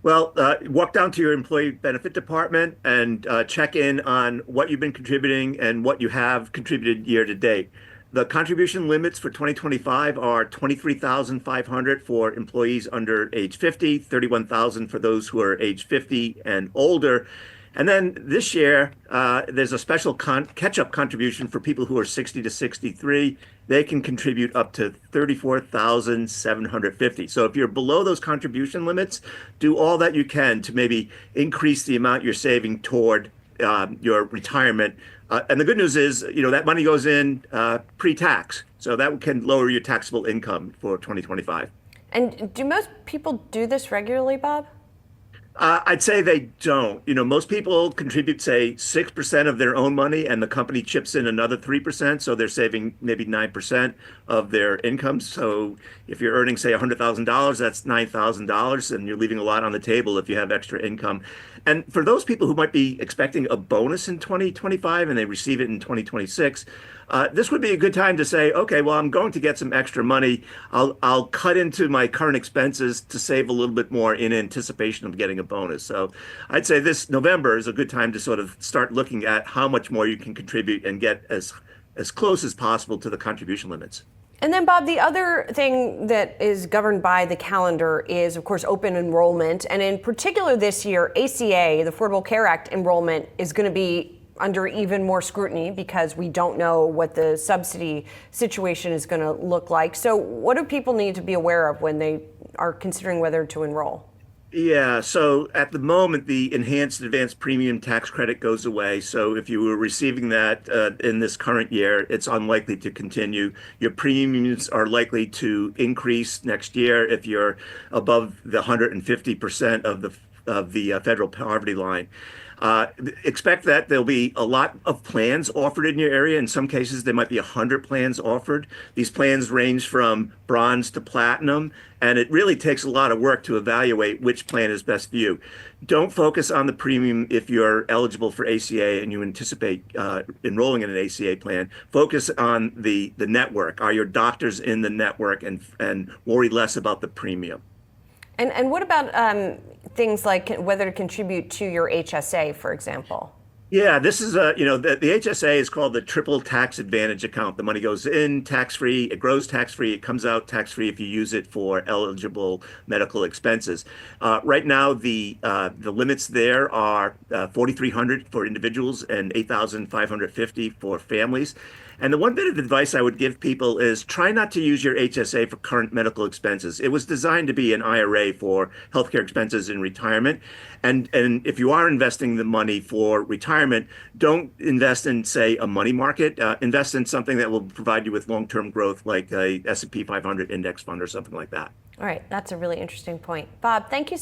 Well, walk down to your employee benefit department and check in on what you've been contributing and what you have contributed year to date. The contribution limits for 2025 are 23,500 for employees under age 50, 31,000 for those who are age 50 and older. And then this year, there's a special catch-up contribution for people who are 60 to 63. They can contribute up to 34,750. So if you're below those contribution limits, do all that you can to maybe increase the amount you're saving toward your retirement. And the good news is, that money goes in pre-tax. So that can lower your taxable income for 2025. And do most people do this regularly, Bob? I'd say they don't. Most people contribute, say, 6% of their own money, and the company chips in another 3%. So they're saving maybe 9% of their income. So if you're earning, say, $100,000, that's $9,000, and you're leaving a lot on the table if you have extra income. And for those people who might be expecting a bonus in 2025 and they receive it in 2026, this would be a good time to say, okay, well, I'm going to get some extra money. I'll cut into my current expenses to save a little bit more in anticipation of getting a bonus. So I'd say this November is a good time to sort of start looking at how much more you can contribute and get as close as possible to the contribution limits. And then, Bob, the other thing that is governed by the calendar is, of course, open enrollment. And in particular this year, ACA, the Affordable Care Act enrollment, is going to be under even more scrutiny because we don't know what the subsidy situation is going to look like. So what do people need to be aware of when they are considering whether to enroll? Yeah, so at the moment, the enhanced advanced premium tax credit goes away. So if you were receiving that in this current year, it's unlikely to continue. Your premiums are likely to increase next year if you're above the 150% of the federal poverty line. Expect that there'll be a lot of plans offered in your area. In some cases, there might be 100 plans offered. These plans range from bronze to platinum, and it really takes a lot of work to evaluate which plan is best for you. Don't focus on the premium if you're eligible for ACA and you anticipate enrolling in an ACA plan. Focus on the network. Are your doctors in the network, and worry less about the premium. And what about things like whether to contribute to your HSA, for example? Yeah, this is the HSA is called the triple tax advantage account. The money goes in tax-free, it grows tax-free, it comes out tax-free if you use it for eligible medical expenses. Right now, the limits there are 4,300 for individuals and 8,550 for families. And the one bit of advice I would give people is try not to use your HSA for current medical expenses. It was designed to be an IRA for healthcare expenses in retirement. And if you are investing the money for retirement, don't invest in, say, a money market. Invest in something that will provide you with long-term growth, like a S&P 500 index fund or something like that. All right, that's a really interesting point. Bob, thank you.